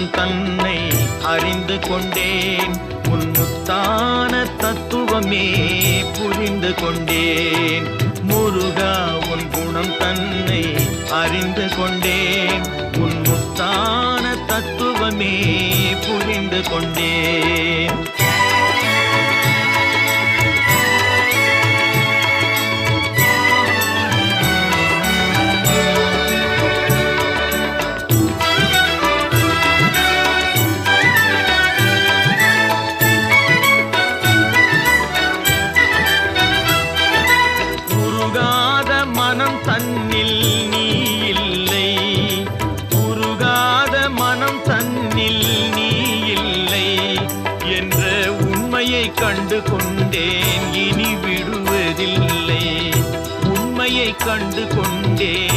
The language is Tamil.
குணம் தன்னை அறிந்து கொண்டேன். உன் முத்தான தத்துவமே புரிந்து கொண்டேன். முருகா உன் குணம் தன்னை அறிந்து கொண்டேன். உன் முத்தான தத்துவமே புரிந்து கொண்டேன். மனம் தன்னில் நீ இல்லை, உருகாத மனம் தன்னில் நீ இல்லை என்ற உண்மையை கண்டு கொண்டேன். இனி விடுவதில்லை, உண்மையை கண்டு கொண்டேன்.